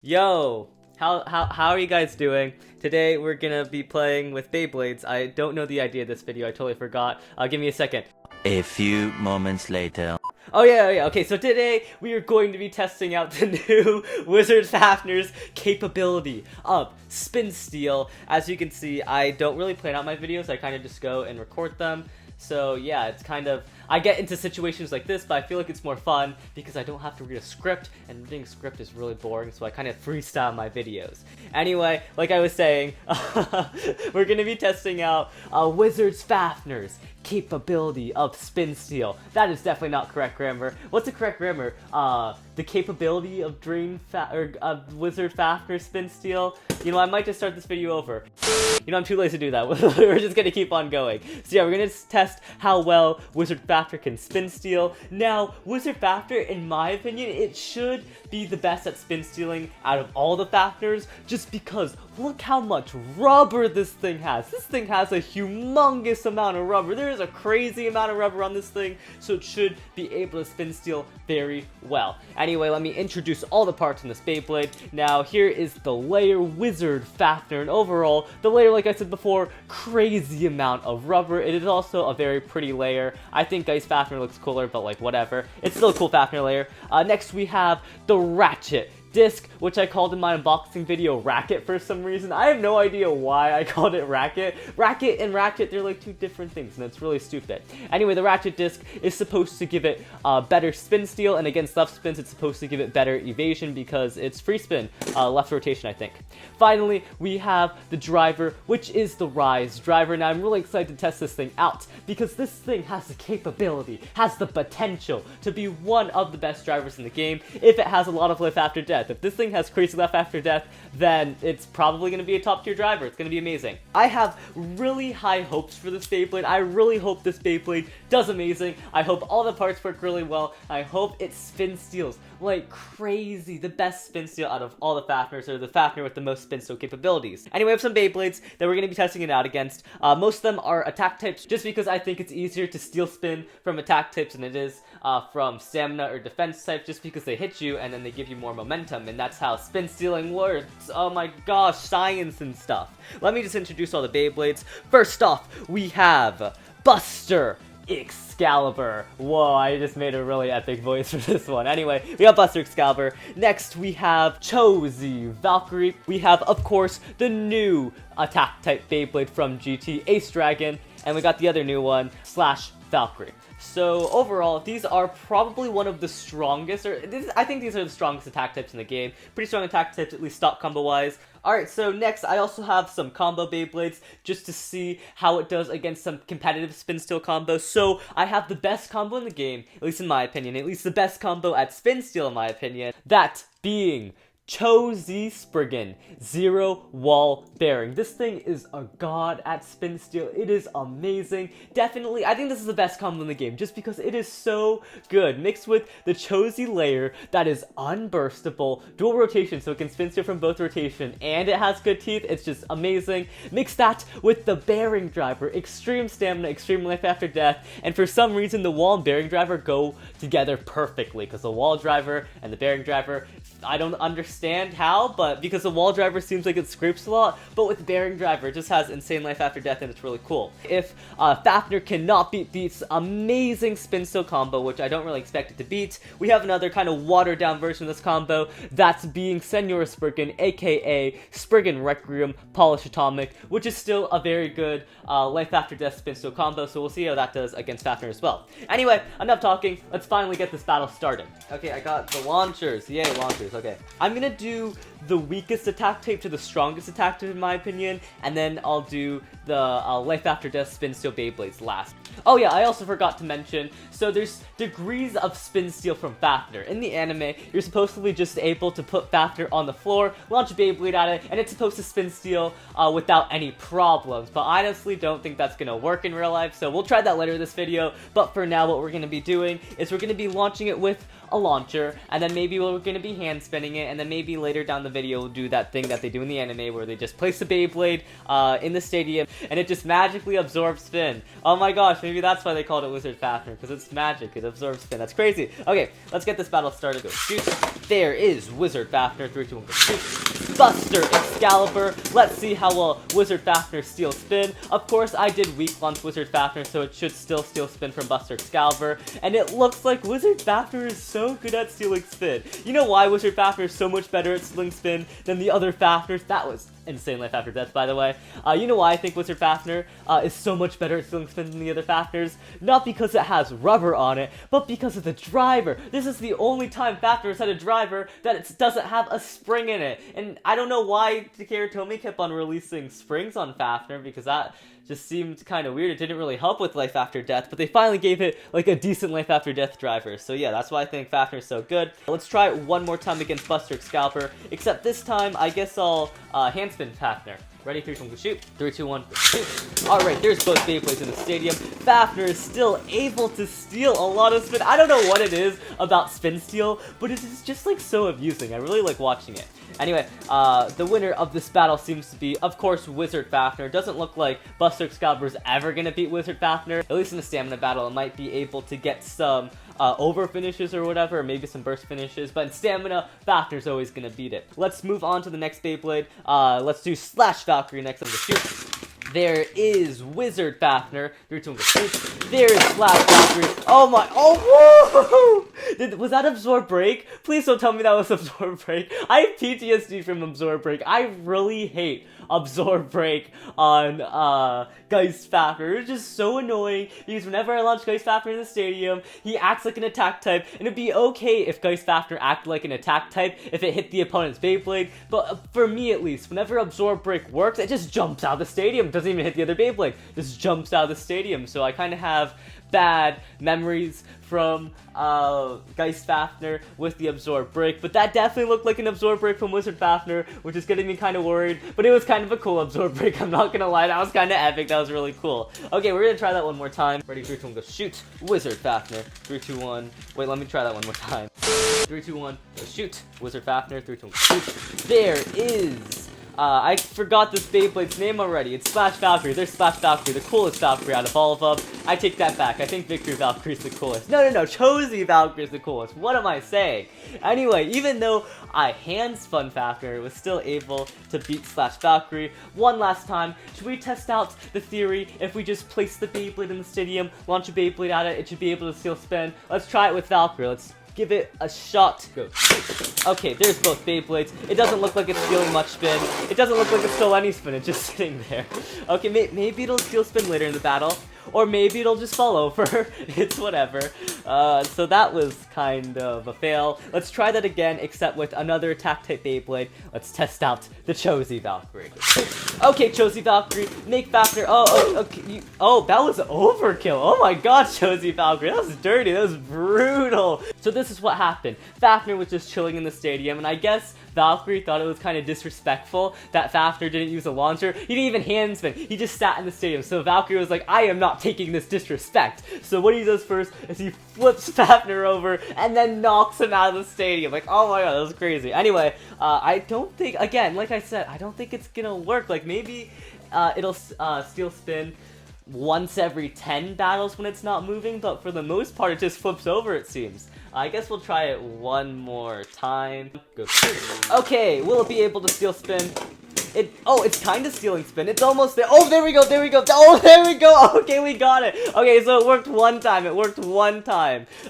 Yo, how are you guys doing? Today we're gonna be playing with Beyblades. I don't know the idea of this video. I totally forgot. Give me a second. A few moments later. Oh yeah. Okay, so today we are going to be testing out the new Wizard Fafnir's capability of Spin Steel. As you can see, I don't really plan out my videos. I kind of just go and record them. So yeah, it's kind of, I get into situations like this, but I feel like it's more fun because I don't have to read a script, and reading a script is really boring, so I kind of freestyle my videos. Anyway, like I was saying, we're going to be testing out Wizard Fafnir's capability of Spin Steel. That is definitely not correct grammar. What's the correct grammar? The capability of Wizard Fafnir Spin Steel? You know, I might just start this video over. You know, I'm too lazy to do that. We're just gonna keep on going. So yeah, we're gonna test how well Wizard Fafnir can Spin Steel. Now, Wizard Fafnir, in my opinion, it should be the best at spin stealing out of all the Fafnirs, just because look how much rubber this thing has. This thing has a humongous amount of rubber. There is a crazy amount of rubber on this thing, so it should be able to spin steel very well. Anyway, let me introduce all the parts in this Beyblade. Now, here is the layer Wizard Fafnir, and overall, the layer, like I said before, crazy amount of rubber. It is also a very pretty layer. I think Ice Fafnir looks cooler, but like whatever. It's still a cool Fafnir layer. Next, we have the Ratchet disc, which I called in my unboxing video Racket for some reason. I have no idea why I called it Racket. Racket and Ratchet, they're like two different things, and it's really stupid. Anyway, the Ratchet disc is supposed to give it better spin steal, and against left spins, it's supposed to give it better evasion because it's free spin, left rotation, I think. Finally, we have the driver, which is the Rise driver. Now, I'm really excited to test this thing out because this thing has the capability, has the potential to be one of the best drivers in the game if it has a lot of life after death. If this thing has crazy life after death, then it's probably going to be a top tier driver. It's going to be amazing. I have really high hopes for this Beyblade. I really hope this Beyblade does amazing. I hope all the parts work really well. I hope it spin steals like crazy. The best spin steal out of all the Fafnirs, or the Fafnir with the most spin steal capabilities. Anyway, I have some Beyblades that we're going to be testing it out against. Most of them are attack types, just because I think it's easier to steal spin from attack types than it is from stamina or defense type, just because they hit you and then they give you more momentum, and that's how spin stealing works. Oh my gosh, science and stuff. Let me just introduce all the Beyblades. First off, we have Buster Excalibur. Whoa, I just made a really epic voice for this one. Anyway, we have Buster Excalibur. Next, we have Chozy Valkyrie. We have, of course, the new attack type Beyblade from GT, Ace Dragon. And we got the other new one, Slash Valkyrie. So overall, these are probably one of the strongest, I think these are the strongest attack types in the game. Pretty strong attack types, at least stock combo wise. Alright, so next I also have some combo Beyblades just to see how it does against some competitive spin steal combos. So I have the best combo in the game, at least in my opinion, at least the best combo at spin steal in my opinion, that being Chozy Spriggan Zero Wall Bearing. This thing is a god at spin steal. It is amazing. Definitely, I think this is the best combo in the game just because it is so good. Mixed with the Chozy layer that is unburstable, dual rotation, so it can spin steal from both rotation, and it has good teeth. It's just amazing. Mix that with the bearing driver, extreme stamina, extreme life after death, and for some reason the wall and bearing driver go together perfectly because the wall driver and the bearing driver, I don't understand how, but because the wall driver seems like it scrapes a lot, but with the bearing driver, it just has insane life after death, and it's really cool. If Fafnir cannot beat this amazing spin steal combo, which I don't really expect it to beat, we have another kind of watered down version of this combo, that's being Senor Spriggan, aka Spriggan Requiem Polish Atomic, which is still a very good life after death spin steal combo, so we'll see how that does against Fafnir as well. Anyway, enough talking, let's finally get this battle started. Okay, I got the launchers, yay, launchers. Okay, I'm gonna do the weakest attack type to the strongest attack type in my opinion, and then I'll do the life after death spin steal Beyblades last. Oh yeah, I also forgot to mention, so there's degrees of spin steal from Fafnir. In the anime, you're supposedly just able to put Fafnir on the floor, launch a Beyblade at it, and it's supposed to spin steal without any problems, but I honestly don't think that's gonna work in real life, so we'll try that later in this video. But for now, what we're gonna be doing is we're gonna be launching it with a launcher, and then maybe we're going to be hand spinning it, and then maybe later down the video we'll do that thing that they do in the anime where they just place the Beyblade in the stadium, and it just magically absorbs spin. Oh my gosh, maybe that's why they called it Wizard Fafnir, because it's magic, it absorbs spin. That's crazy. Okay, let's get this battle started. Go shoot. There is Wizard Fafnir. 3, 2, 1, go shoot. Buster Excalibur. Let's see how well Wizard Fafnir steals spin. Of course, I did weak launch Wizard Fafnir, so it should still steal spin from Buster Excalibur. And it looks like Wizard Fafnir is so good at stealing spin. You know why Wizard Fafnir is so much better at stealing spin than the other Fafnirs? That was insane life after death, by the way. You know why I think Wizard Fafnir is so much better at stealing spin than the other Fafnirs? Not because it has rubber on it, but because of the driver. This is the only time Fafnir has had a driver that it doesn't have a spring in it. And I don't know why Takara Tomy kept on releasing springs on Fafnir, because that just seemed kind of weird. It didn't really help with life after death, but they finally gave it like a decent life after death driver. So yeah, that's why I think Fafnir's so good. Let's try it one more time against Buster Excalibur, except this time I guess I'll hand spin Fafnir. Ready, 3, 2, 1, go shoot. 3, 2, 1, go shoot. Alright, there's both Beyblades in the stadium. Fafnir is still able to steal a lot of spin. I don't know what it is about spin steal, but it is just like so amusing. I really like watching it. Anyway, the winner of this battle seems to be, of course, Wizard Fafnir. Doesn't look like Buster Excalibur is ever gonna beat Wizard Fafnir. At least in the stamina battle, it might be able to get some over finishes or whatever, or maybe some burst finishes, but in stamina, Fafnir's always gonna beat it. Let's move on to the next Beyblade. Let's do Slash Valkyrie next on the shoot. There is Wizard Fafnir. 3, 2, 1, go shoot. There is Slash Valkyrie. Oh my, oh, whoa! Was that Absorb Break? Please don't tell me that was Absorb Break. I have PTSD from Absorb Break. I really hate Absorb Break on Geist Fafnir. It's just so annoying because whenever I launch Geist Fafnir in the stadium, he acts like an attack type, and it'd be okay if Geist Fafnir acted like an attack type if it hit the opponent's Beyblade, but for me at least, whenever Absorb Break works, it just jumps out of the stadium. It doesn't even hit the other Beyblade, just jumps out of the stadium. So I kind of have bad memories from Geist Fafnir with the Absorb Break, but that definitely looked like an Absorb Break from Wizard Fafnir, which is getting me kind of worried, but it was kind of a cool Absorb Break, I'm not gonna lie, that was kind of epic, that was really cool. Okay, we're gonna try that one more time. Ready, 3, 2, 1, go shoot. Wizard Fafnir. 3, 2, 1, wait, let me try that one more time. 3, 2, 1, go shoot. Wizard Fafnir. 3, 2, 1, go shoot. There is I forgot this Beyblade's name already. It's Slash Valkyrie. There's Slash Valkyrie, the coolest Valkyrie out of all of them. I take that back. I think Victory Valkyrie's the coolest. No, Chozy Valkyrie's the coolest. What am I saying? Anyway, even though I hand spun Fafnir, it was still able to beat Slash Valkyrie. One last time, should we test out the theory if we just place the Beyblade in the stadium, launch a Beyblade at it, it should be able to steal spin? Let's try it with Valkyrie. Let's give it a shot. Go. Okay, there's both Beyblades. It doesn't look like it's stealing much spin. It doesn't look like it stole any spin. It's just sitting there. Okay, maybe it'll steal spin later in the battle. Or maybe it'll just fall over. It's whatever. So that was kind of a fail. Let's try that again, except with another attack-type Beyblade. Let's test out the Chozy Valkyrie. Okay, Chozy Valkyrie, make Fafnir. Okay. That was overkill. Oh my god, Chozy Valkyrie. That was dirty. That was brutal. So this is what happened. Fafnir was just chilling in the stadium, and I guess Valkyrie thought it was kind of disrespectful that Fafnir didn't use a launcher. He didn't even hand spin. He just sat in the stadium. So Valkyrie was like, I am not taking this disrespect. So what he does first is he flips Fafnir over and then knocks him out of the stadium. Like, oh my god, that was crazy. Anyway, I don't think, again, like I said, I don't think it's gonna work. Like, maybe it'll steal spin once every 10 battles when it's not moving, but for the most part it just flips over, it seems. I guess we'll try it one more time. Go. Okay, will it be able to steal spin? It's kind of stealing spin. It's almost there. Oh, there we go. Oh, there we go. Okay, we got it. Okay, so it worked one time.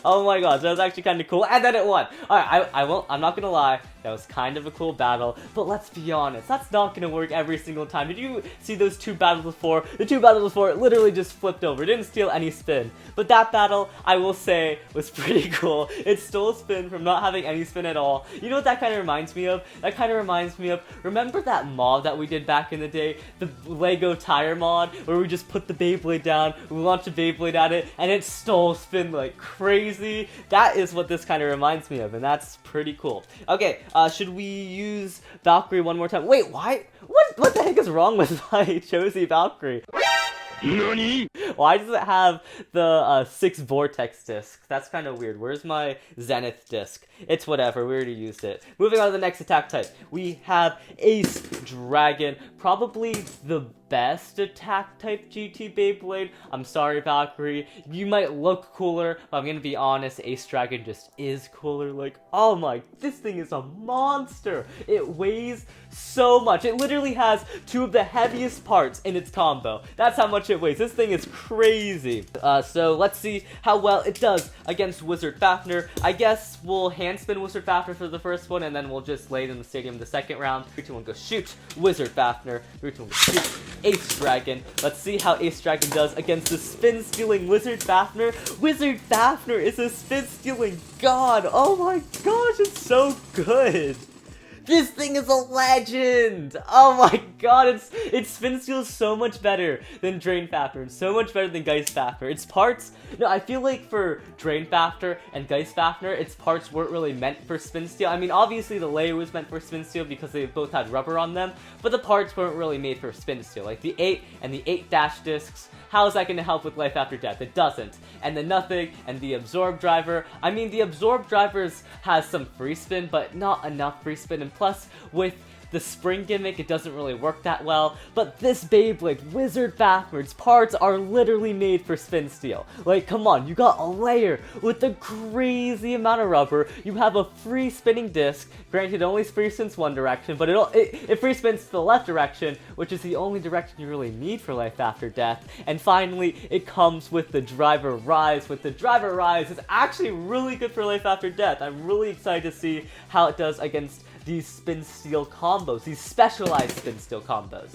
Oh my gosh, that was actually kind of cool. And then it won. Alright, I'm not gonna lie. That was kind of a cool battle, but let's be honest, that's not gonna work every single time. Did you see those two battles before? The two battles before, it literally just flipped over. It didn't steal any spin. But that battle, I will say, was pretty cool. It stole spin from not having any spin at all. You know what that kind of reminds me of? That kind of reminds me of, remember that mod that we did back in the day? The Lego tire mod, where we just put the Beyblade down, we launched a Beyblade at it, and it stole spin like crazy? That is what this kind of reminds me of, and that's pretty cool. Okay, should we use Valkyrie one more time? Wait, why? What the heck is wrong with my Chozy Valkyrie? NANI?! Why does it have the 6 vortex disc? That's kind of weird. Where's my zenith disc? It's whatever, we already used it. Moving on to the next attack type. We have Ace Dragon, probably the best attack type GT Beyblade. I'm sorry, Valkyrie. You might look cooler, but I'm gonna be honest, Ace Dragon just is cooler. Like, oh my, this thing is a monster. It weighs so much. It literally has 2 of the heaviest parts in its combo. That's how much it weighs. This thing is crazy. So let's see how well it does against Wizard Fafnir. I guess we'll hand spin Wizard Fafnir for the first one, and then we'll just lay it in the stadium the second round. 3, 2, 1, go shoot. Wizard Fafnir. 3, 2, 1, go shoot. Ace Dragon. Let's see how Ace Dragon does against the spin-stealing Wizard Fafnir. Wizard Fafnir is a spin-stealing god. Oh my gosh, it's so good. This thing is a legend! Oh my god, its spin steal is so much better than Drain Fafnir, and so much better than Geist Fafnir. Its parts, no, I feel like for Drain Fafnir and Geist Fafnir, its parts weren't really meant for spin steal. I mean, obviously the layer was meant for spin steal because they both had rubber on them, but the parts weren't really made for spin steal. Like the 8 and the 8 dash discs, how is that going to help with life after death? It doesn't. And the nothing and the absorb driver. I mean, the absorb drivers has some free spin, but not enough free spin. And plus, with the spring gimmick, it doesn't really work that well. But this Beyblade, Wizard Fafnir's parts are literally made for spin steal. Like, come on, you got a layer with a crazy amount of rubber. You have a free spinning disc. Granted, it only free spins one direction, but it free spins to the left direction, which is the only direction you really need for life after death. And finally, it comes with the driver rise. With the driver rise, it's actually really good for life after death. I'm really excited to see how it does against these spin steal combos, these specialized spin steal combos.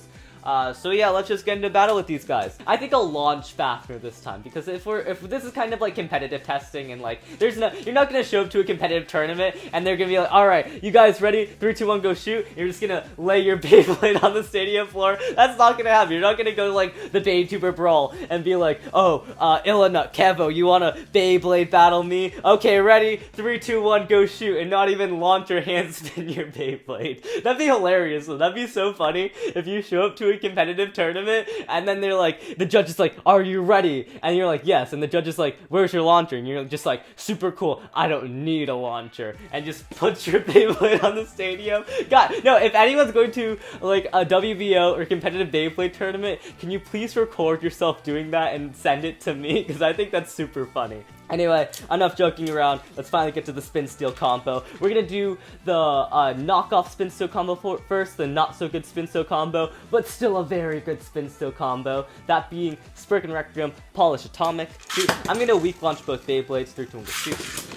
So yeah, let's just get into battle with these guys. I think I'll launch Fafnir this time, because if this is kind of like competitive testing, and like you're not gonna show up to a competitive tournament and they're gonna be like, all right, you guys ready? 3, 2, 1, go shoot. You're just gonna lay your Beyblade on the stadium floor. That's not gonna happen. You're not gonna go to like the Baytuber Brawl and be like, oh, Ilana, Kevo, you wanna Beyblade battle me? Okay, ready? 3, 2, 1, go shoot, and not even launch or hand spin your Beyblade. That'd be hilarious. That'd be so funny if you show up to a competitive tournament and then they're like, the judge is like, are you ready? And you're like, yes. And the judge is like, where's your launcher? And you're just like, super cool, I don't need a launcher, and just puts your Beyblade on the stadium. God, no, if anyone's going to like a WBO or competitive Beyblade tournament, can you please record yourself doing that and send it to me? Because I think that's super funny. Anyway, enough joking around. Let's finally get to the spin steal combo. We're gonna do the knockoff spin steal combo first, the not so good spin steal combo, but still a very good spin steal combo. That being Spriggan Requiem, Polish Atomic. I'm gonna weak launch both Beyblades. 3, 2, 1, go shoot.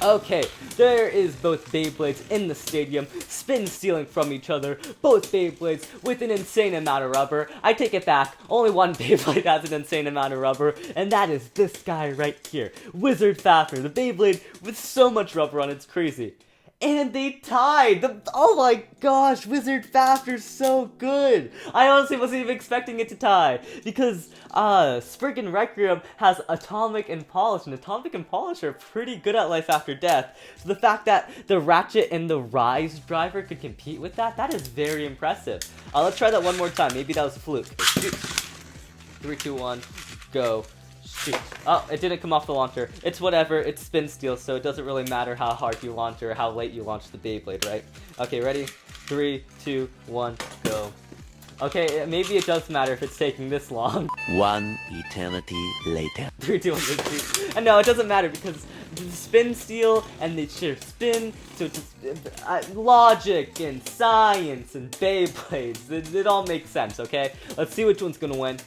Okay, there is both Beyblades in the stadium, spin stealing from each other, both Beyblades with an insane amount of rubber. I take it back, only one Beyblade has an insane amount of rubber, and that is this guy right here, Wizard Fafnir, the Beyblade with so much rubber on it's crazy. And they tied! Oh my gosh, Wizard Fafnir's so good! I honestly wasn't even expecting it to tie, because Spriggan Requiem has Atomic and Polish, and Atomic and Polish are pretty good at life after death. So the fact that the Ratchet and the Rise driver could compete with that is very impressive. Let's try that one more time, maybe that was a fluke. 3, 2, 1, go. Shoot. Oh, it didn't come off the launcher. It's whatever, it's spin steal, so it doesn't really matter how hard you launch or how late you launch the Beyblade, right? Okay, ready? 3, 2, 1, go. Okay, maybe it does matter if it's taking this long. 1 eternity later. 3, 2, 1, go shoot. And no, it doesn't matter because the spin steal and they share spin, so it's just, logic and science and Beyblades, it all makes sense, okay? Let's see which one's gonna win.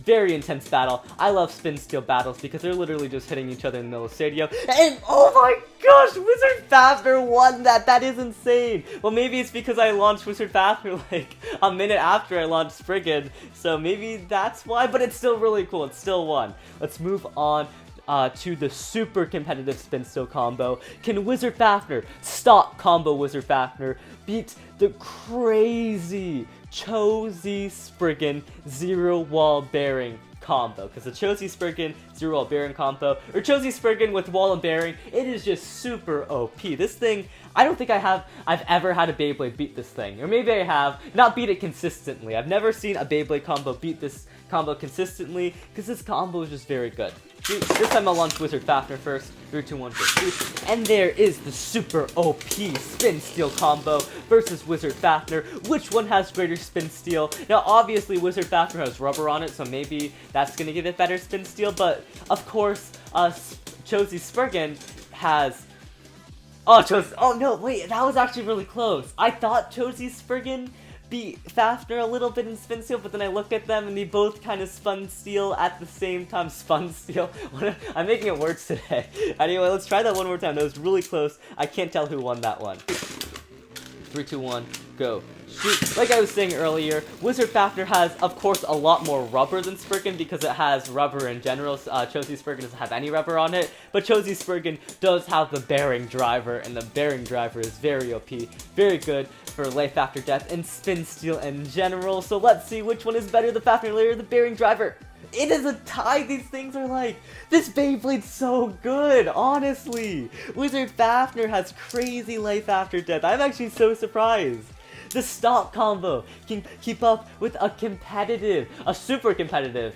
Very intense battle. I love spin steal battles because they're literally just hitting each other in the middle of the stadium. And oh my gosh, Wizard Fafnir won that. That is insane. Well, maybe it's because I launched Wizard Fafnir like a minute after I launched Spriggan, so maybe that's why, but it's still really cool. It's still won. Let's move on to the super competitive spin steal combo. Can Wizard Fafnir, stock combo Wizard Fafnir, beat the crazy Cho-Z Spriggan zero wall bearing combo, because the Chosy Spriggan zero wall bearing combo, or Chosy Spriggan with wall and bearing, it is just super OP. This thing, I don't think I've ever had a Beyblade beat this thing, or maybe I have, not beat it consistently. I've never seen a Beyblade combo beat this combo consistently, because this combo is just very good. This time I'll launch Wizard Fafnir first. 3, 2, 1, go. And there is the super OP spin steal combo versus Wizard Fafnir. Which one has greater spin steal? Now obviously Wizard Fafnir has rubber on it, so maybe that's gonna give it better spin steal, but of course Chosy Spriggan has oh no, wait, that was actually really close. I thought Chosy Spriggan beat Fafnir a little bit in spin steal, but then I looked at them and they both kind of spun steal at the same time. Spun steal. I'm making it words today. Anyway, let's try that one more time. That was really close. I can't tell who won that one. 3, 2, 1, go. Shoot. Like I was saying earlier, Wizard Fafnir has, of course, a lot more rubber than Spriggan because it has rubber in general. Chosy Spriggan doesn't have any rubber on it, but Chosy Spriggan does have the bearing driver, and the bearing driver is very OP, very good for life after death and spin steal in general. So let's see which one is better, the Fafnir layer or the bearing driver. It is a tie. These things are like, this Beyblade's so good, honestly. Wizard Fafnir has crazy life after death. I'm actually so surprised. The stock combo can keep up with a super competitive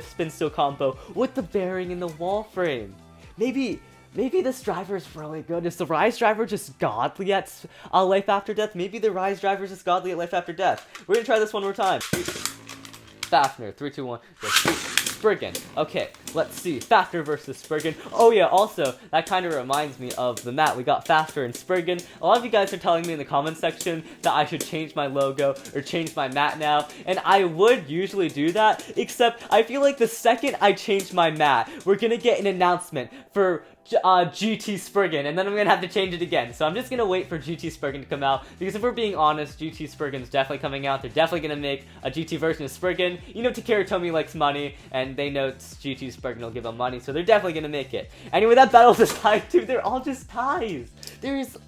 spin steal combo with the bearing in the wall frame. Maybe this driver is really good. Is the Rise driver just godly at life after death? Maybe the Rise driver is just godly at life after death. We're gonna try this one more time. Fafnir, 3, 2, 1, go. Spriggan. Okay, let's see. Fafnir versus Spriggan. Oh yeah, also, that kind of reminds me of the mat. We got Fafnir and Spriggan. A lot of you guys are telling me in the comment section that I should change my logo or change my mat now, and I would usually do that, except I feel like the second I change my mat, we're gonna get an announcement for GT Spriggan, and then I'm gonna have to change it again. So I'm just gonna wait for GT Spriggan to come out, because if we're being honest, GT Spriggan's definitely coming out. They're definitely gonna make a GT version of Spriggan. You know, Takara Tomy likes money, and they know GT Spriggan will give them money, so they're definitely gonna make it. Anyway, that battle's a tie too. They're all just ties.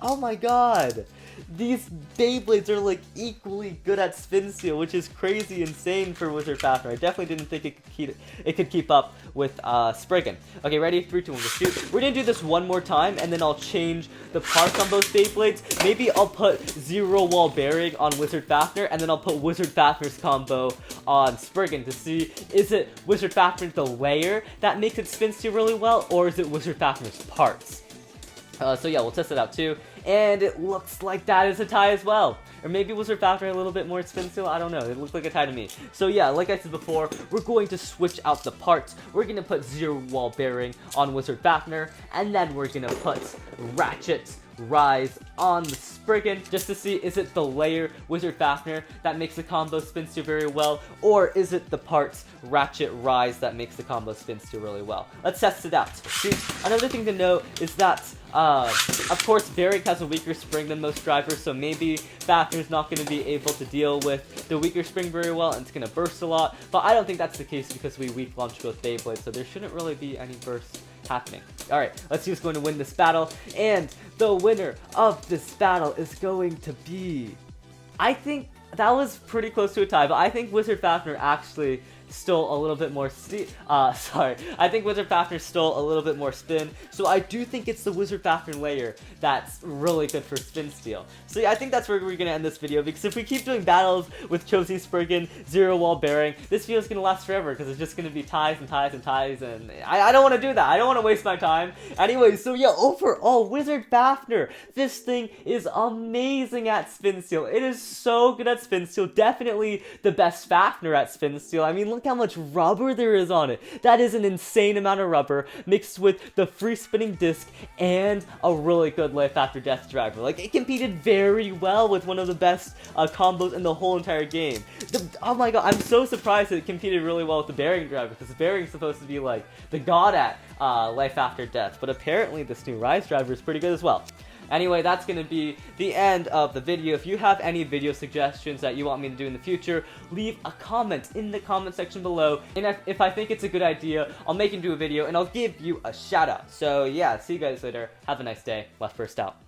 Oh my god. These Beyblades are like equally good at spin steal, which is crazy insane for Wizard Fafnir. I definitely didn't think it could keep up with Spriggan. Okay, ready? 3, 2, 1, go shoot. We're gonna do this one more time, and then I'll change the parts on both Beyblades. Maybe I'll put zero wall bearing on Wizard Fafnir, and then I'll put Wizard Fafnir's combo on Spriggan to see, is it Wizard Fafnir the layer that makes it spin steal really well, or is it Wizard Fafnir's parts? So yeah, we'll test it out too. And it looks like that is a tie as well. Or maybe Wizard Fafnir a little bit more spin steal, I don't know. It looked like a tie to me. So yeah, like I said before, we're going to switch out the parts. We're going to put zero wall bearing on Wizard Fafnir, and then we're going to put Ratchet Rise on the Spriggan, just to see, is it the layer Wizard Fafnir that makes the combo spin steal very well, or is it the parts Ratchet Rise that makes the combo spin steal really well? Let's test it out. See, another thing to note is that of course, Bearing has a weaker spring than most drivers, so maybe Fafnir's not going to be able to deal with the weaker spring very well, and it's going to burst a lot, but I don't think that's the case because we weak launch both Beyblades, so there shouldn't really be any bursts happening. Alright, let's see who's going to win this battle, and the winner of this battle is going to be... I think that was pretty close to a tie, but I think Wizard Fafnir actually stole a little bit more I think Wizard Fafnir stole a little bit more spin, so I do think it's the Wizard Fafnir layer that's really good for spin steal. So yeah, I think that's where we're gonna end this video, because if we keep doing battles with Chosy Spriggan, zero wall bearing, this video is gonna last forever, because it's just gonna be ties and ties and ties, and I don't want to do that. I don't want to waste my time. Anyway, so yeah, overall, Wizard Fafnir, this thing is amazing at spin steal. It is so good at spin steal, definitely the best Fafnir at spin steal. I mean, look how much rubber there is on it. That is an insane amount of rubber mixed with the free spinning disc and a really good life after death driver. Like, it competed very well with one of the best combos in the whole entire game. Oh my god, I'm so surprised that it competed really well with the bearing driver, because the bearing is supposed to be like the god at life after death, but apparently this new Rise driver is pretty good as well. Anyway, that's going to be the end of the video. If you have any video suggestions that you want me to do in the future, leave a comment in the comment section below. And if I think it's a good idea, I'll make it into a video and I'll give you a shout out. So yeah, see you guys later. Have a nice day. LeftBurst out.